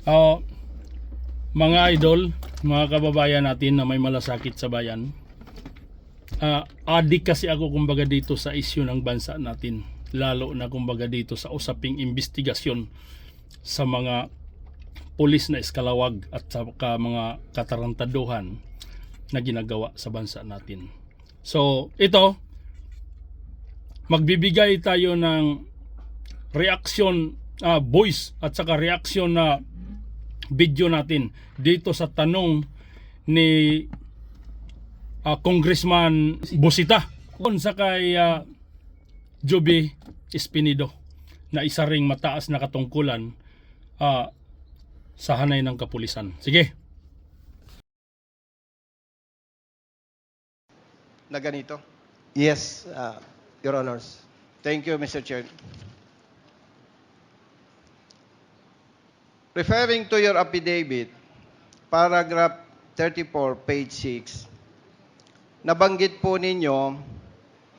Ah, mga idol, mga kababayan natin na may malasakit sa bayan. Adik kasi ako kumbaga dito sa issue ng bansa natin. Lalo na kumbaga dito sa usaping investigasyon sa mga pulis na eskalawag at sa mga katarantaduhan na ginagawa sa bansa natin. So, ito, magbibigay tayo ng reaction, voice at saka reaction na video natin dito sa tanong ni Congressman Busita kung sa kay Joby Espinido na isa ring mataas na katungkulan sa hanay ng kapulisan. Sige. Na ganito. Yes, Your Honors. Thank you, Mr. Chair. Referring to your affidavit, paragraph 34, page 6, nabanggit po ninyo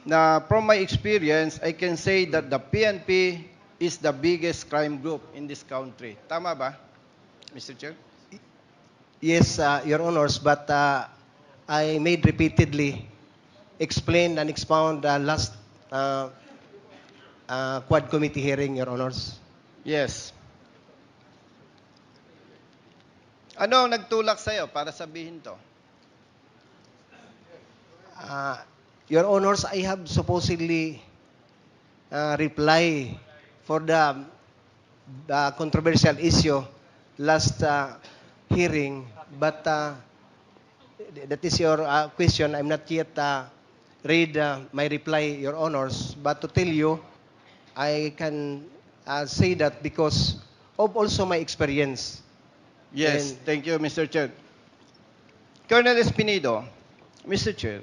na from my experience, I can say that the PNP is the biggest crime group in this country. Tama ba, Mr. Chair? Yes, Your Honors, but I made repeatedly explain and expound last Quad Committee hearing, Your Honors. Yes. Ano ang nagtulak sa'yo para sabihin to? Your Honors, I have supposedly reply for the controversial issue last hearing, but that is your question. I'm not yet read my reply, Your Honors, but to tell you, I can say that because of also my experience. Yes, And- thank you, Mr. Chair. Colonel Espinido, Mr. Chair,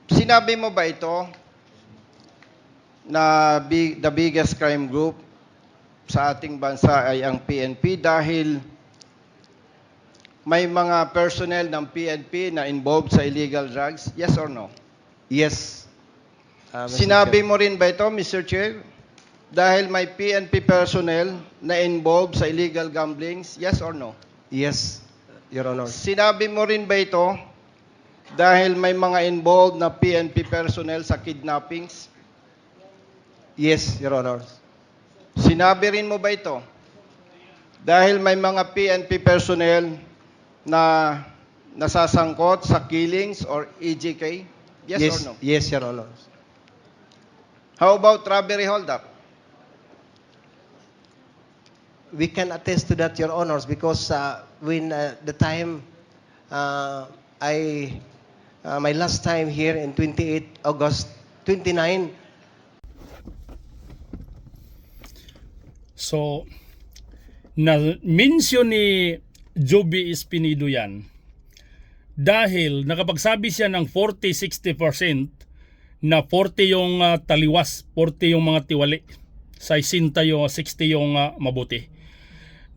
sinabi mo ba ito na the biggest crime group sa ating bansa ay ang PNP dahil may mga personnel ng PNP na involved sa illegal drugs? Yes or no? Yes. Mr. Sinabi Chair. mo rin ba ito, Mr. Chair? Dahil may PNP personnel na involved sa illegal gamblings? Yes or no? Yes, Your Honors. Sinabi mo rin ba ito dahil may mga involved na PNP personnel sa kidnappings? Yes, Your Honors. Sinabi rin mo ba ito dahil may mga PNP personnel na nasasangkot sa killings or EJK? Yes, or no? Yes, Your Honors. How about robbery holdup? We can attest to that, Your Honors, because when the time my last time here in 28 August 29. So, na-mention ni Joby Espinido yan dahil nakapagsabi siya ng 40-60% na 40 yung taliwas, 40 yung mga tiwali, 60 yung mabuti.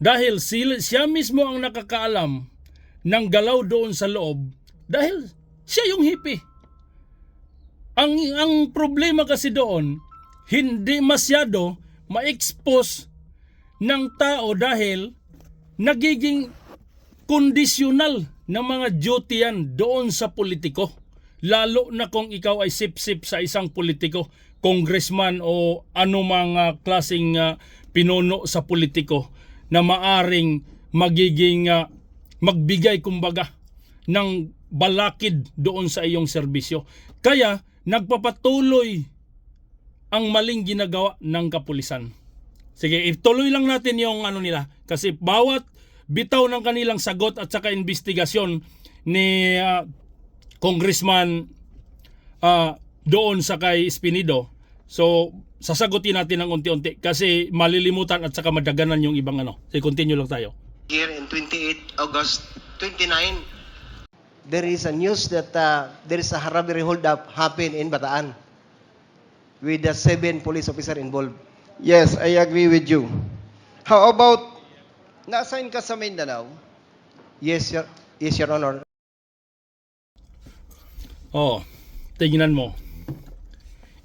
Dahil siya mismo ang nakakaalam ng galaw doon sa loob dahil siya yung hippie. Ang problema kasi doon, hindi masyado ma-expose ng tao dahil nagiging kondisyonal na mga duty yan doon sa politiko. Lalo na kung ikaw ay sip-sip sa isang politiko, congressman o anumang klaseng pinuno sa politiko na maaring magiging magbigay kumbaga ng balakid doon sa iyong serbisyo. Kaya nagpapatuloy ang maling ginagawa ng kapulisan. Sige, ituloy lang natin yung nila kasi bawat bitaw ng kanilang sagot at saka investigasyon ni Congressman doon sa kay Espinido. So, sasagutin natin ng unti-unti kasi malilimutan at saka madaganan yung ibang So, continue lang tayo. Here in 28 August 29, there is a news that there is a robbery hold-up happened in Bataan with the 7 police officers involved. Yes, I agree with you. How about, na-assign ka sa Mindanao? Yes, Your Honor. Oh, tingnan mo.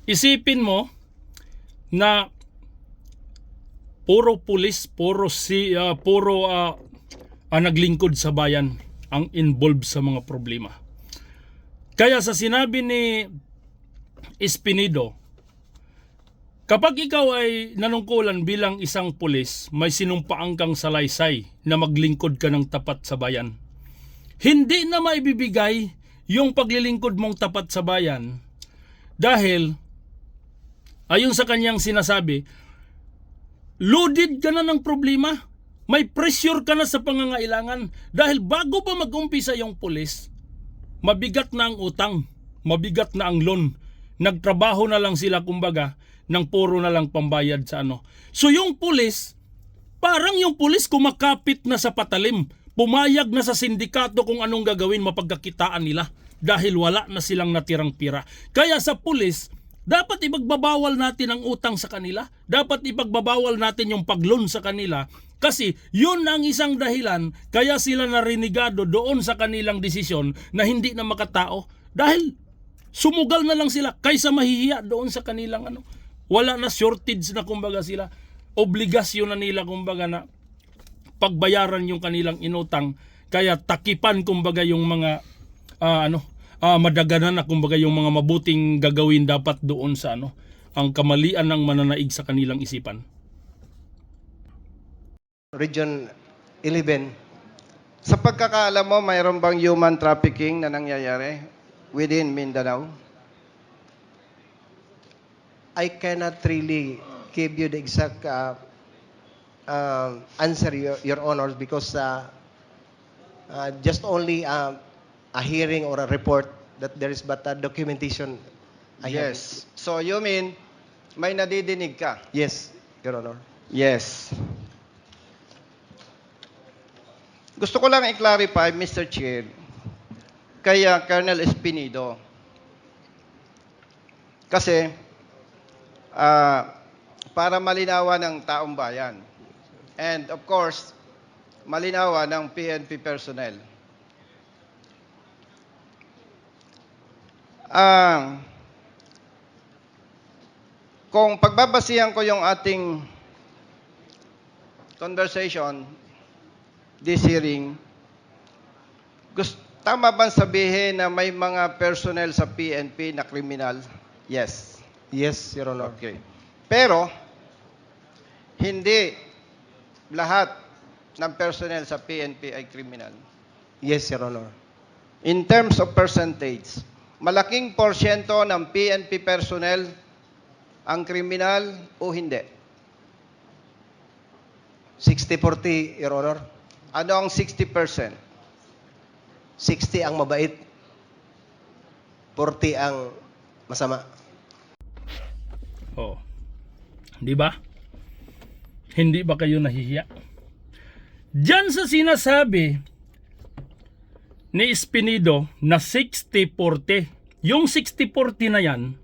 Isipin mo, na puro pulis, naglingkod sa bayan ang involved sa mga problema. Kaya sa sinabi ni Espinido, kapag ikaw ay nanungkulan bilang isang pulis, may sinumpaan kang salaysay na maglingkod ka ng tapat sa bayan. Hindi na maibibigay yung paglilingkod mong tapat sa bayan dahil ayon sa kanyang sinasabi, loaded ka na ng problema. May pressure ka na sa pangangailangan. Dahil bago pa mag-umpisa yung pulis, mabigat na ang utang, mabigat na ang loan. Nagtrabaho na lang sila kumbaga ng puro na lang pambayad sa ano. So yung pulis, parang yung pulis kumakapit na sa patalim. Pumayag na sa sindikato kung anong gagawin mapagkakitaan nila dahil wala na silang natirang pira. Kaya sa pulis, dapat ipagbabawal natin ang utang sa kanila. Dapat ipagbabawal natin yung pag-loan sa kanila. Kasi yun ang isang dahilan kaya sila narinigado doon sa kanilang desisyon na hindi na makatao. Dahil sumugal na lang sila kaysa mahihiya doon sa kanilang ano. Wala na shortage na kumbaga sila. Obligasyon na nila kumbaga na pagbayaran yung kanilang inutang. Kaya takipan kumbaga yung mga madaganan na kumbaga yung mga mabuting gagawin dapat doon sa ano, ang kamalian ng mananaig sa kanilang isipan. Region 11, Sa pagkakaalam mo, mayroon bang human trafficking na nangyayari within Mindanao? I cannot really give you the exact answer, Your Honor, because just only a hearing or a report that there is but a documentation. Yes. So you mean, may nadidinig ka? Yes, Your Honor. Yes. Gusto ko lang i-clarify, Mr. Chair, kaya Colonel Espinido. Kasi, para malinawan ng taong bayan. And of course, malinawan ng PNP personnel. Kung pagbabasihan ko yung ating conversation, this hearing, tama bang sabihin na may mga personnel sa PNP na kriminal? Yes. Yes, Your Honor. Okay. Pero, hindi lahat ng personnel sa PNP ay kriminal. Yes, Your Honor. In terms of percentage, malaking porsyento ng PNP personnel ang kriminal o hindi? 60-40, Your Honor. Ano ang 60%? 60 ang mabait, 40 ang masama. Oh. Di ba? Hindi ba kayo nahihiya? Diyan sa sinasabi ni Espinido na 60-40, yung 60-40 na yan,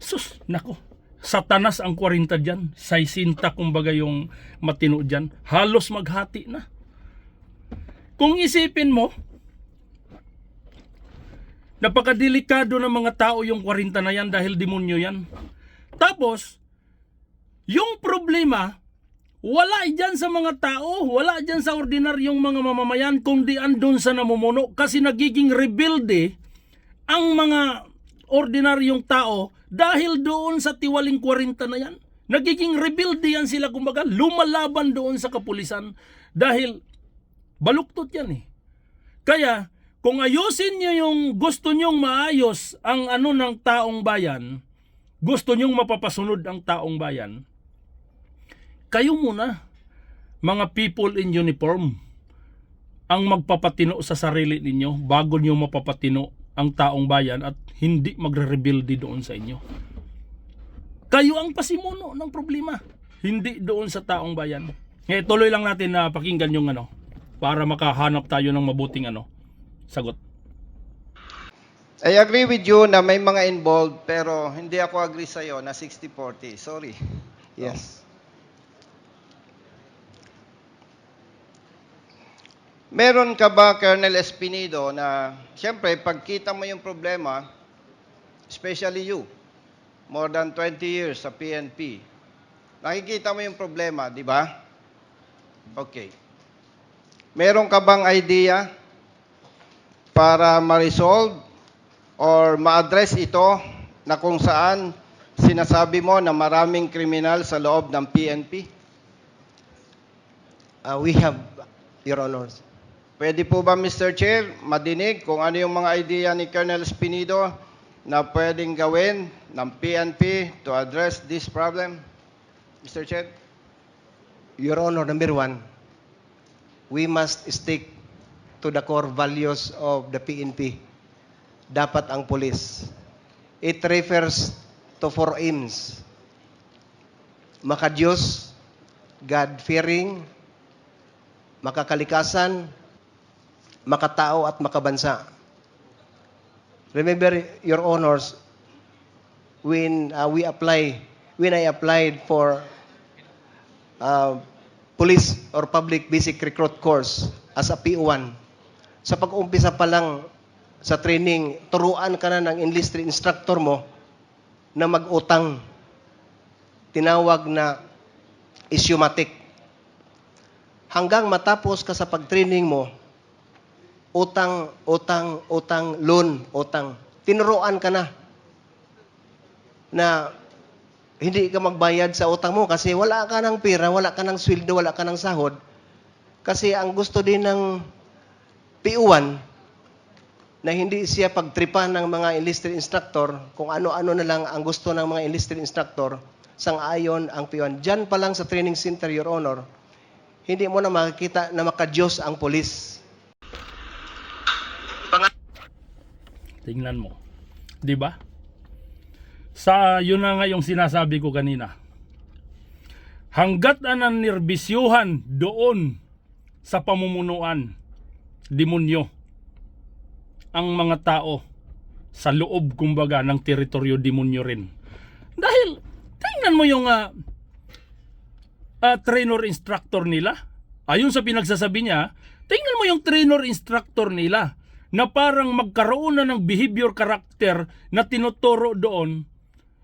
sus, nako, satanas ang 40 dyan. 60 kumbaga yung matino dyan. Halos maghati na. Kung isipin mo, napakadelikado ng mga tao yung 40 na yan dahil demonyo yan. Tapos, yung problema, wala dyan sa mga tao, wala dyan sa ordinaryong mga mamamayan, kundi andun sa namumuno. Kasi nagiging rebelde ang mga ordinaryong tao dahil doon sa tiwaling 40 na yan. Nagiging rebelde yan sila, kumbaga, lumalaban doon sa kapulisan dahil baluktot yan eh. Kaya, kung ayusin nyo yung gusto nyong maayos ang ano ng taong bayan, gusto nyong mapapasunod ang taong bayan, kayo muna, mga people in uniform, ang magpapatino sa sarili ninyo bago nyo mapapatino ang taong bayan at hindi magre-rebelde doon sa inyo. Kayo ang pasimuno ng problema, hindi doon sa taong bayan. Ngayon, tuloy lang natin na pakinggan yung ano, para makahanap tayo ng mabuting ano, sagot. I agree with you na may mga involved, pero hindi ako agree sa'yo na 60-40. Sorry. Yes. Meron ka ba, Colonel Espinido, na siyempre, pagkita mo yung problema, especially you, more than 20 years sa PNP. Nakikita mo yung problema, di ba? Okay. Meron ka bang idea para ma-resolve or ma-address ito na kung saan sinasabi mo na maraming kriminal sa loob ng PNP? We have, Your Honors. Pwede po ba, Mr. Chair, madinig kung ano yung mga idea ni Colonel Espinido na pwedeng gawin ng PNP to address this problem? Mr. Chair? Your Honor, number one, we must stick to the core values of the PNP. Dapat ang pulis. It refers to four aims. Makadiyos, God-fearing, makakalikasan, makatao at makabansa. Remember, Your Honors, when I applied for police or public basic recruit course as a PO1, sa pag-umpisa pa lang sa training, turuan ka na ng enlisted instructor mo na mag-utang. Tinawag na issumatic. Hanggang matapos ka sa pag-training mo, utang, loan, utang. Tinuruan ka na hindi ka magbayad sa utang mo kasi wala ka ng pera, wala ka ng sweldo, wala ka ng sahod. Kasi ang gusto din ng PO1 na hindi siya pagtripan ng mga enlisted instructor, kung ano-ano na lang ang gusto ng mga enlisted instructor, sang-ayon ang PO1. Diyan pa lang sa training center, Your Honor, hindi mo na makikita na makadiyos ang polis. Tingnan mo. 'Di ba? Yun na nga yung sinasabi ko kanina. Hanggat anang nirbisyuhan doon sa pamumunuan, demonyo ang mga tao sa loob kumbaga ng teritoryo, demonyo rin. Dahil tingnan mo yung trainer instructor nila. Ayon sa pinagsasabi niya, tingnan mo yung trainer instructor nila na parang magkaroon na ng behavior character na tinuturo doon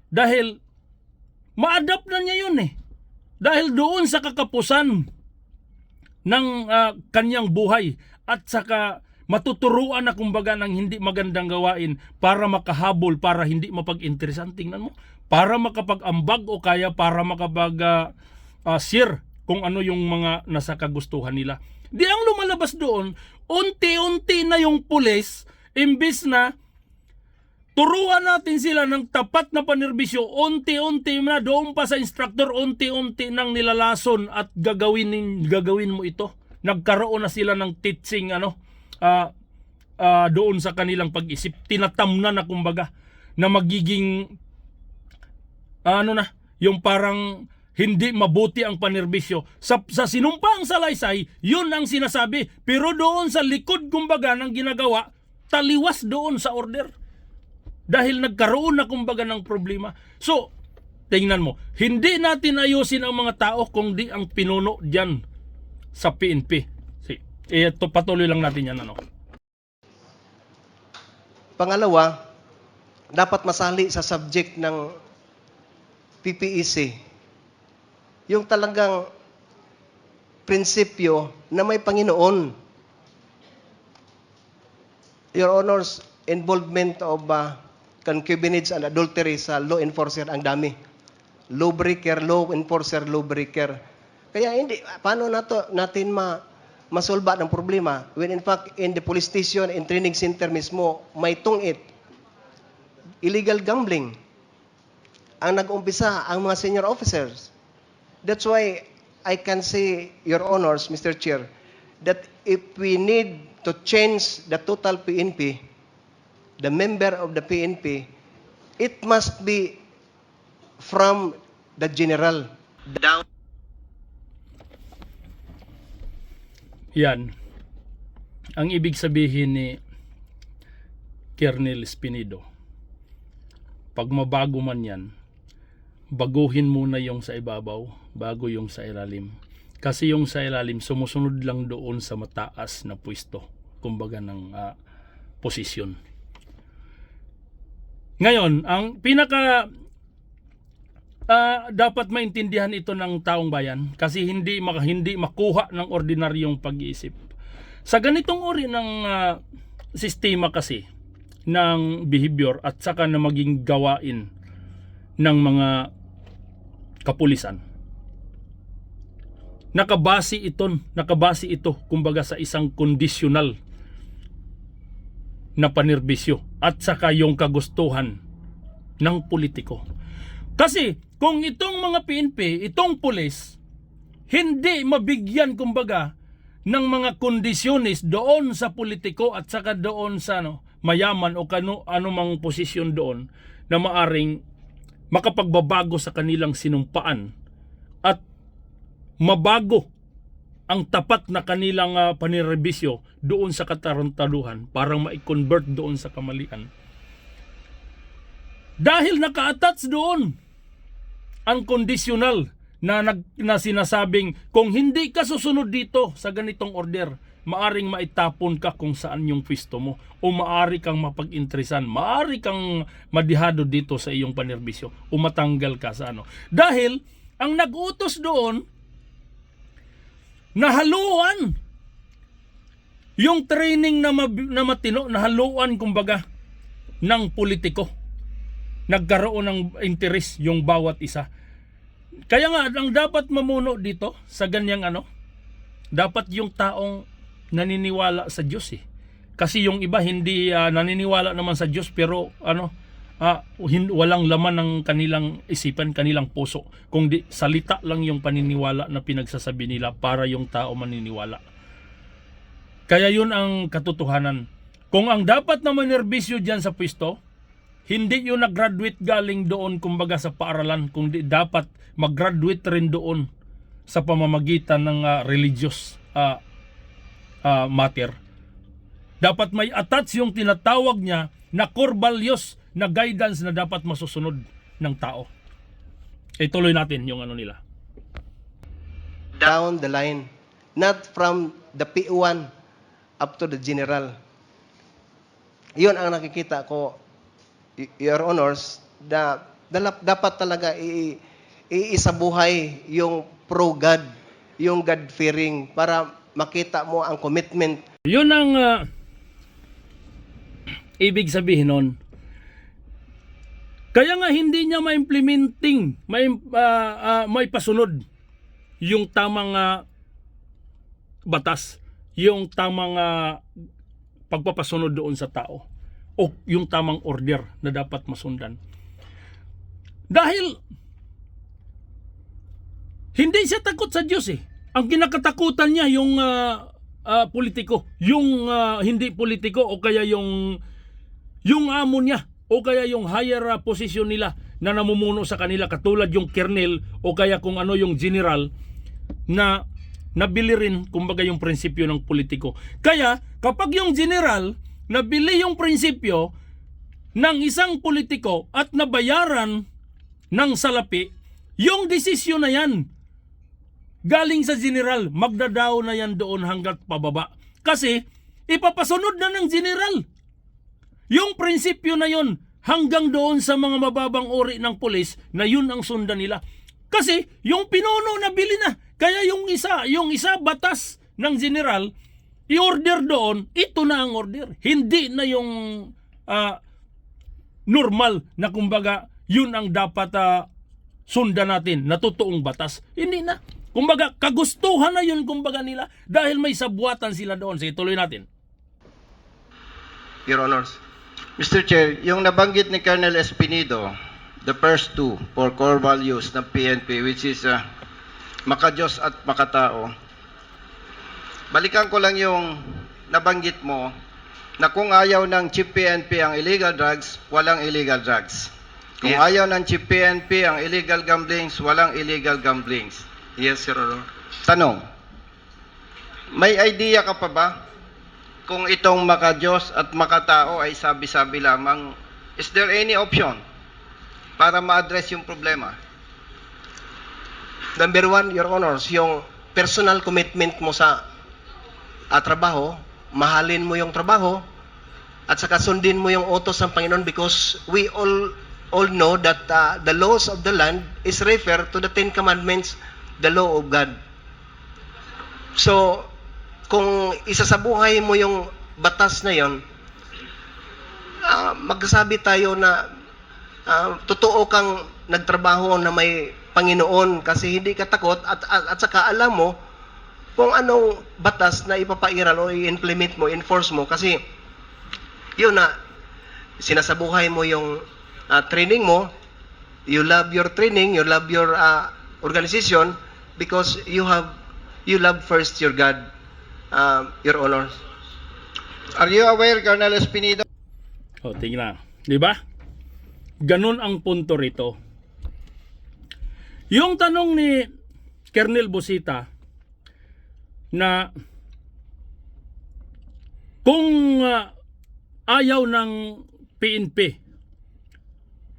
dahil ma-adapt na niya yun eh. Dahil doon sa kakapusan ng kanyang buhay at saka matuturuan na kumbaga ng hindi magandang gawain para makahabol, para hindi mapag-interesan. Tingnan mo, para makapag-ambag o kaya para makapag-share kung ano yung mga nasa kagustuhan nila. Di ang lumalabas doon, unti-unti na yung pulis, imbis na turuan natin sila ng tapat na panerbisyo, unti-unti na doon pa sa instructor, unti-unti nang nilalason at gagawin mo ito. Nagkaroon na sila ng teaching doon sa kanilang pag-isip. Tinatamnan na kumbaga na magiging yung parang hindi mabuti ang panerbisyo. Sa sinumpaang salaysay, yun ang sinasabi. Pero doon sa likod kumbaga ng ginagawa, taliwas doon sa order. Dahil nagkaroon na kumbaga ng problema. So, tingnan mo, hindi natin ayusin ang mga tao kung di ang pinuno dyan sa PNP. Ito, patuloy lang natin yan. Pangalawa, dapat masali sa subject ng PPEC yung talagang prinsipyo na may Panginoon. Your Honors, involvement of concubinage and adultery sa law enforcer ang dami. Lawbreaker, law enforcer, lawbreaker. Kaya paano natin masolba ng problema when in fact in the police station and training center mismo may tungit. Illegal gambling ang nag-umpisa ang mga senior officers. That's why I can say, Your Honors, Mr. Chair, that if we need to change the total PNP, the member of the PNP, it must be from the general down. Yan. Ang ibig sabihin ni Colonel Espinido, pag mabago man yan, baguhin muna yung sa ibabaw bago yung sa ilalim. Kasi yung sa ilalim sumusunod lang doon sa mataas na pwesto, kumbaga ng posisyon. Ngayon, ang pinaka dapat maintindihan ito ng taong bayan kasi hindi makuha ng ordinaryong pag-iisip. Sa ganitong uri ng sistema kasi ng behavior at saka na maging gawain ng mga kapulisan, nakabase ito kumbaga sa isang kondisyonal na panerbisyo at saka yung kagustuhan ng politiko. Kasi kung itong mga PNP, itong pulis, hindi mabigyan kumbaga ng mga kondisyones doon sa politiko at saka doon sa mayaman o anumang posisyon doon na maaring makapagbabago sa kanilang sinumpaan at mabago ang tapat na kanilang panirebisyo doon sa katarantaduhan para ma-convert doon sa kamalian. Dahil naka-attach doon ang kondisyonal na sinasabing kung hindi ka susunod dito sa ganitong order, maaring maitapon ka kung saan yung pwesto mo o maari kang mapag-interesan, maari kang madihado dito sa iyong panerbisyo o matanggal ka sa Dahil ang nag-utos doon, nahaluan yung training na matino, nahaluan kumbaga ng politiko. Nagkaroon ng interes yung bawat isa. Kaya nga, ang dapat mamuno dito sa ganyang dapat yung taong naniniwala sa Diyos eh. Kasi yung iba hindi naniniwala naman sa Diyos pero walang laman ng kanilang isipan, kanilang puso. Kung di salita lang yung paniniwala na pinagsasabi nila para yung tao maniniwala. Kaya yun ang katotohanan. Kung ang dapat na manerbisyo dyan sa pwesto, hindi yung nag-graduate galing doon kumbaga sa paaralan, kundi dapat mag-graduate rin doon sa pamamagitan ng religious matter. Dapat may attach yung tinatawag niya na core values na guidance na dapat masusunod ng tao. Ituloy natin yung nila. Down the line, not from the P1 up to the general. Yun ang nakikita ko, Your Honors, dapat talaga iisabuhay yung pro-God, yung God-fearing para makita mo ang commitment. Yun ang ibig sabihin nun. Kaya nga hindi niya ma-implementing, may pasunod yung tamang batas, yung tamang pagpapasunod doon sa tao o yung tamang order na dapat masundan. Dahil hindi siya takot sa Diyos eh. Ang kinakatakutan niya yung politiko, yung hindi politiko o kaya yung amo niya o kaya yung higher position nila na namumuno sa kanila katulad yung colonel o kaya kung yung general na nabili rin kumbaga yung prinsipyo ng politiko. Kaya kapag yung general nabili yung prinsipyo ng isang politiko at nabayaran ng salapi, yung desisyon na yan galing sa general, magdadaw na yan doon hanggat pababa. Kasi ipapasunod na ng general yung prinsipyo na yun hanggang doon sa mga mababang uri ng pulis na yun ang sundan nila. Kasi yung pinuno nabili na. Kaya yung isa batas ng general, i-order doon, ito na ang order. Hindi na yung normal na kumbaga yun ang dapat sundan natin na totoong batas. Hindi na. Kumbaga kagustuhan na yun kumbaga nila dahil may sabuatan sila doon. Sige, tuloy natin. Your Honors. Mr. Chair, yung nabanggit ni Colonel Espinido, the first two for core values ng PNP, which is makadiyos at makatao, balikan ko lang yung nabanggit mo na kung ayaw ng Chief PNP ang illegal drugs, walang illegal drugs. Kung ayaw ng Chief PNP ang illegal gamblings, walang illegal gamblings. Yes, Your Honor. Tanong, may idea ka pa ba kung itong makadiyos at makatao ay sabi-sabi lamang? Is there any option para ma-address yung problema? Number one, Your Honors, yung personal commitment mo sa trabaho, mahalin mo yung trabaho, at saka sundin mo yung utos ng Panginoon because we all all know that the laws of the land is refer to the Ten Commandments, the law of God. So, kung isasabuhay mo yung batas na yon, magsasabi tayo na totoo kang nagtrabaho na may Panginoon kasi hindi ka takot at saka alam mo kung anong batas na ipapairal o i-implement mo, enforce mo kasi yun na sinasabuhay mo yung training mo, you love your training, you love your organization because you love first your God, your honor. Are you aware, Colonel Espinido? O, tingnan. Di ba? Ganun ang punto rito. Yung tanong ni Colonel Busita na kung ayaw ng PNP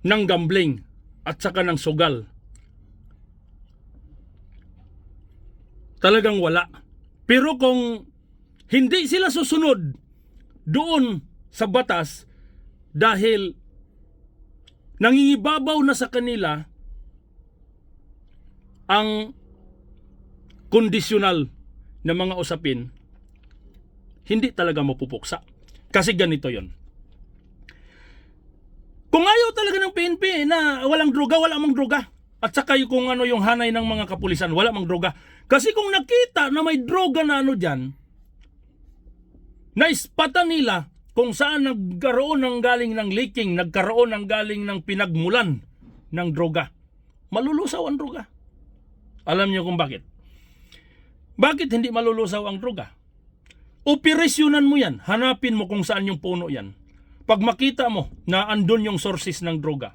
ng gambling at saka ng sugal, talagang wala. Pero kung hindi sila susunod doon sa batas dahil nangingibabaw na sa kanila ang kondisyonal na mga usapin, hindi talaga mapupuksa. Kasi ganito yon. Kung ayaw talaga ng PNP na walang droga, wala mang droga. At saka kung ano yung hanay ng mga kapulisan, wala mang droga. Kasi kung nakita na may droga na ano dyan, naispatan nila kung saan nagkaroon ng galing ng leaking, nagkaroon ng galing ng pinagmulan ng droga, malulusaw ang droga. Alam niyo kung bakit? Bakit hindi malulusaw ang droga? Operasyonan mo yan. Hanapin mo kung saan yung puno yan. Pag makita mo na andun yung sources ng droga,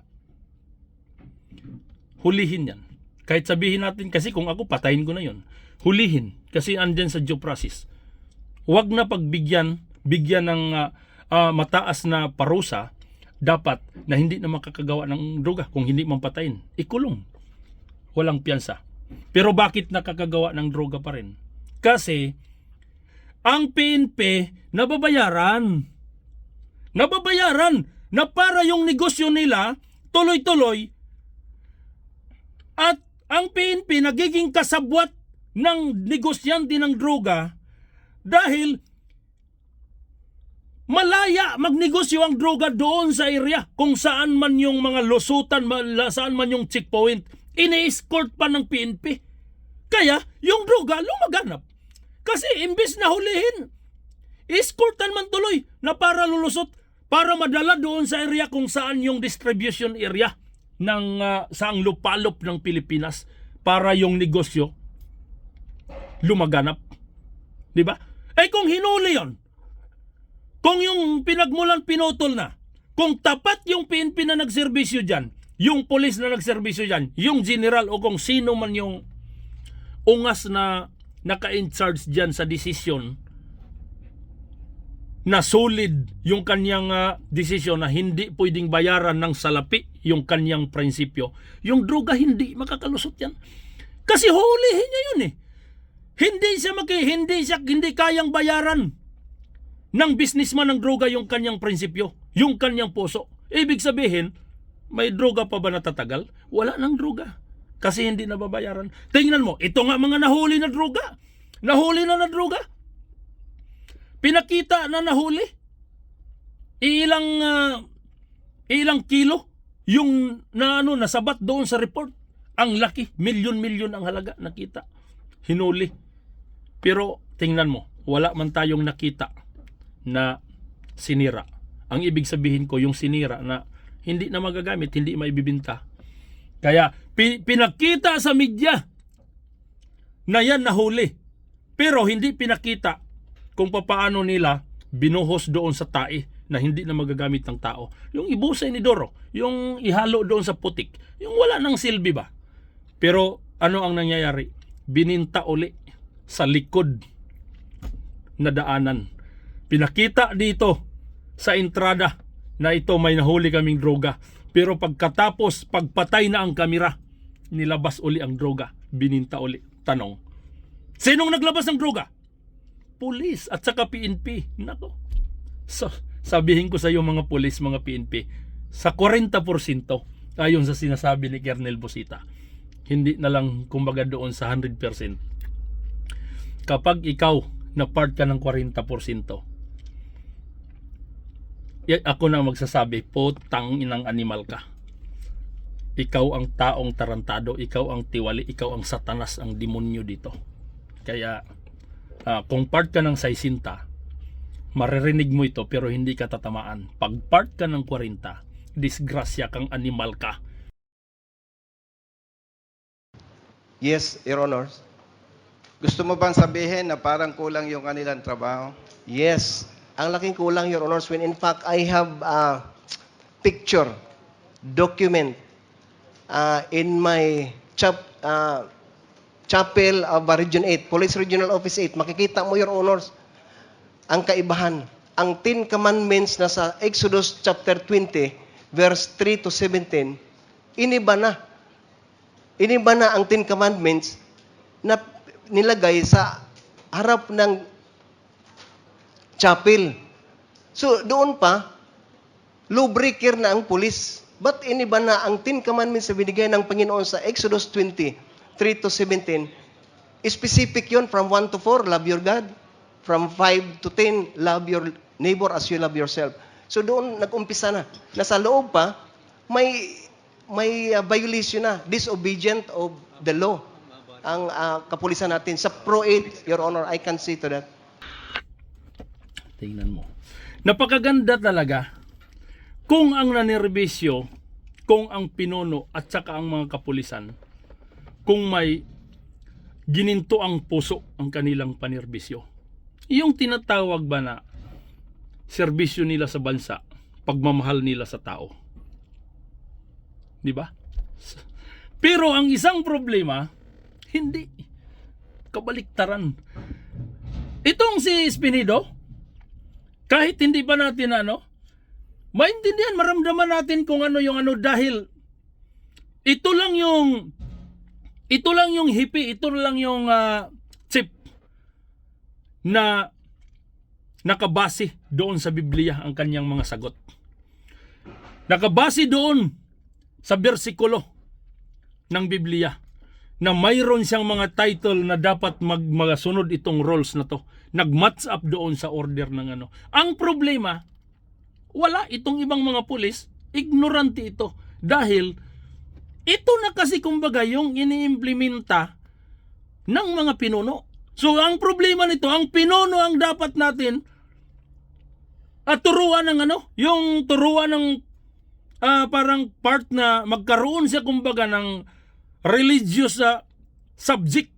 hulihin yan. Kahit sabihin natin, kasi kung ako, patayin ko na yon. Hulihin. Kasi andyan sa due process. Huwag na bigyan ng mataas na parusa, dapat na hindi na makakagawa ng droga. Kung hindi man patayin, ikulong. Walang piyansa. Pero bakit nakakagawa ng droga pa rin? Kasi ang PNP nababayaran na para yung negosyo nila tuloy-tuloy, at ang PNP nagiging kasabwat ng negosyante ng droga dahil malaya magnegosyo ang droga doon sa area kung saan man yung mga lusutan, saan man yung checkpoint, ini-escort pa ng PNP. Kaya yung droga lumaganap. Kasi imbes na hulihin, escortan man tuloy na para lulusot, para madala doon sa area kung saan yung distribution area ng saang lupalop ng Pilipinas, para yung negosyo lumaganap. Di ba? Eh kung hinuli yon, kung yung pinagmulan pinutol na, kung tapat yung PNP na nagserbisyo dyan, yung police na nagserbisyo dyan, yung general o kung sino man yung ungas na naka-in-charge dyan sa desisyon, na solid yung kanyang desisyon na hindi pwedeng bayaran ng salapi yung kanyang prinsipyo, yung droga hindi makakalusot yan. Kasi hulihin niya yun eh. Hindi kayang bayaran ng businessman ng droga yung kanyang prinsipyo, yung kanyang puso. Ibig sabihin, may droga pa ba natatagal? Wala nang droga. Kasi hindi nababayaran. Tingnan mo, ito nga mga nahuli na droga. Nahuli na droga. Pinakita na nahuli. Ilang kilo yung nasabat doon sa report. Ang laki, milyon-milyon ang halaga nakita. Hinuli. Pero tingnan mo, wala man tayong nakita na sinira. Ang ibig sabihin ko, yung sinira na hindi na magagamit, hindi maibibinta. Kaya pinakita sa media na yan nahuli. Pero hindi pinakita kung paano nila binuhos doon sa tae na hindi na magagamit ng tao. Yung ibusay ni Doro, yung ihalo doon sa putik, yung wala nang silbi ba? Pero ano ang nangyayari? Bininta uli sa likod na daanan. Pinakita dito sa entrada na ito may nahuli kaming droga. Pero pagkatapos, pagpatay na ang kamera, nilabas uli ang droga. Bininta uli. Tanong, sinong naglabas ng droga? Pulis at saka PNP. Nako. So, sabihin ko sa iyo mga pulis, mga PNP, sa 40% ayon sa sinasabi ni Colonel Busita. Hindi na lang kumbaga doon sa 100%. Kapag ikaw na part ka ng 40%, ako na magsasabi, potang inang animal ka. Ikaw ang taong tarantado, ikaw ang tiwali, ikaw ang satanas, ang demonyo dito. Kaya kung part ka ng 60, maririnig mo ito pero hindi ka tatamaan. Pag part ka ng 40, disgrasya kang animal ka. Yes, Your Honor. Gusto mo bang sabihin na parang kulang yung kanilang trabaho? Yes. Ang laking kulang, Your Honors, when in fact I have a picture, document in my chapel of Region 8, Police Regional Office 8. Makikita mo, Your Honors, ang kaibahan. Ang 10 Commandments na sa Exodus chapter 20, verse 3 to 17, iniba na. Iniba na ang 10 Commandments na nilagay sa harap ng chapel. So, doon pa, lawbreaker na ang pulis. But iniba na ang 10 Commandments na binigay ng Panginoon sa Exodus 20, 3 to 17. Specific yon from 1 to 4, love your God. From 5 to 10, love your neighbor as you love yourself. So doon nag-umpisa na. Nasa loob pa, may violation na, disobedient of the law. Ang kapulisan natin. Sa Pro 8, Your Honor, I can see to that. Tingnan mo. Napakaganda talaga kung ang nanerbisyo, kung ang pinuno at saka ang mga kapulisan, kung may gininto ang puso ang kanilang panerbisyo. Yung tinatawag ba na serbisyo nila sa bansa, pagmamahal nila sa tao. Di ba? Pero ang isang problema, hindi. Kabaliktaran. Itong si Espinido, kahit hindi ba natin maintindihan, maramdaman natin kung ano yung dahil ito lang yung hippie, ito lang yung chip na nakabase doon sa Biblia ang kanyang mga sagot. Nakabase doon sa bersikulo ng Biblia na mayroon siyang mga title na dapat magasunod itong roles na to. Nag-match up doon sa order ng Ang problema, wala itong ibang mga pulis, ignorante ito. Dahil ito na kasi kumbaga yung iniimplementa ng mga pinuno. So ang problema nito, ang pinuno ang dapat natin at turuan ng yung turuan ng parang part na magkaroon siya kumbaga ng religious subject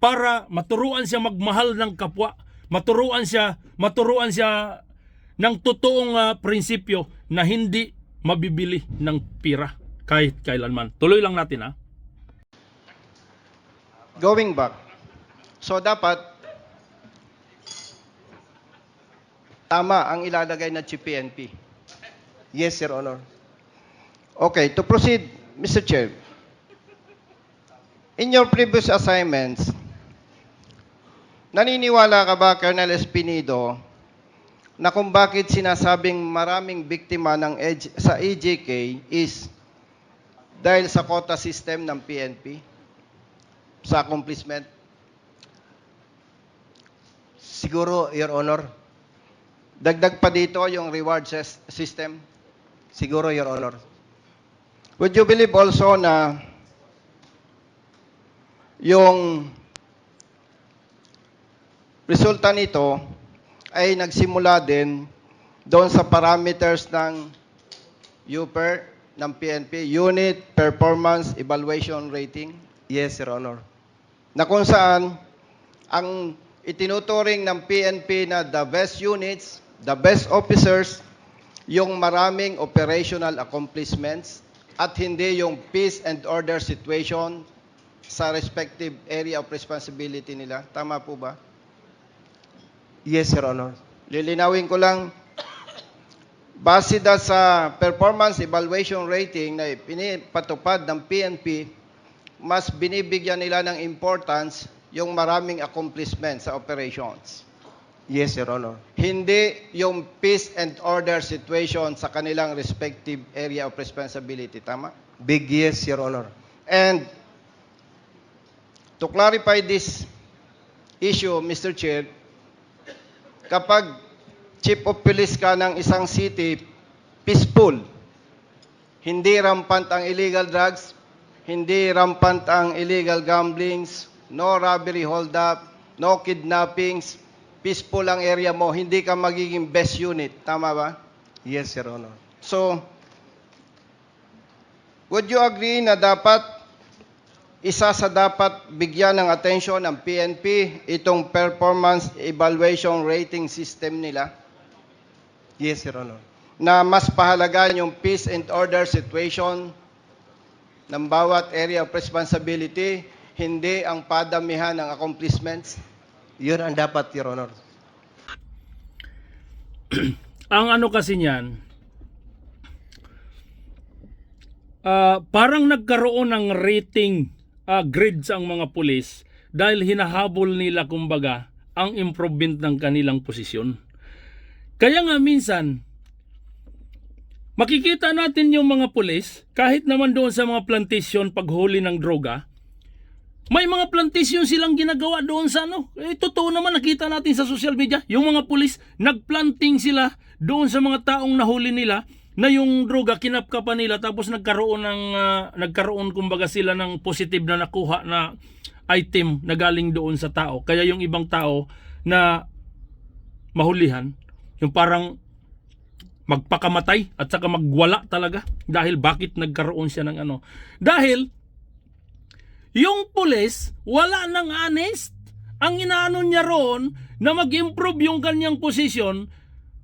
para maturuan siya magmahal ng kapwa, maturuan siya ng totoong prinsipyo na hindi mabibili ng pira kahit kailanman. Tuloy lang natin Going back. So dapat tama ang ilalagay na PNP. Yes, Your Honor. Okay, to proceed, Mr. Chair. In your previous assignments, naniniwala ka ba, Colonel Espinido, na kung bakit sinasabing maraming biktima sa EJK is dahil sa quota system ng PNP? Sa accomplishment? Siguro, Your Honor. Dagdag pa dito yung reward system? Siguro, Your Honor. Would you believe also na yung resulta nito ay nagsimula din doon sa parameters ng UPER, ng PNP, Unit Performance Evaluation Rating? Yes, Your Honor. Na kung saan ang itinuturing ng PNP na the best units, the best officers, yung maraming operational accomplishments at hindi yung peace and order situation sa respective area of responsibility nila. Tama po ba? Yes, Your Honor. Lilinawin ko lang, base sa performance evaluation rating na pinipatupad ng PNP, mas binibigyan nila ng importance yung maraming accomplishments sa operations. Yes, Your Honor. Hindi yung peace and order situation sa kanilang respective area of responsibility. Tama? Big yes, Your Honor. And to clarify this issue, Mr. Chair, kapag chief of police ka ng isang city, peaceful, hindi rampant ang illegal drugs, hindi rampant ang illegal gamblings, no robbery hold-up, no kidnappings, peaceful ang area mo, hindi ka magiging best unit. Tama ba? Yes, Your Honor. So, would you agree na dapat isa sa dapat bigyan ng atensyon ng PNP itong performance evaluation rating system nila Yes, Your Honor. na mas pahalagaan yung peace and order situation ng bawat area of responsibility, hindi ang padamihan ng accomplishments? Yun ang dapat, Your Honor. Ang ano kasi niyan, parang nagkaroon ng rating grids ang mga pulis dahil hinahabol nila kumbaga ang improvement ng kanilang posisyon. Kaya nga minsan, makikita natin yung mga pulis, kahit naman doon sa mga plantation paghuli ng droga, may mga plantation silang ginagawa doon sa ano. Totoo naman, nakita natin sa social media, yung mga pulis, nagplanting sila doon sa mga taong nahuli nila na yung droga kinapkapan nila tapos nagkaroon kumbaga sila ng positive na nakuha na item na galing doon sa tao. Kaya yung ibang tao na mahulihan, yung parang magpakamatay at saka magwala talaga dahil bakit nagkaroon siya ng ano. Dahil yung pulis wala nang honest. Ang inaano niya roon na mag-improve yung kanyang posisyon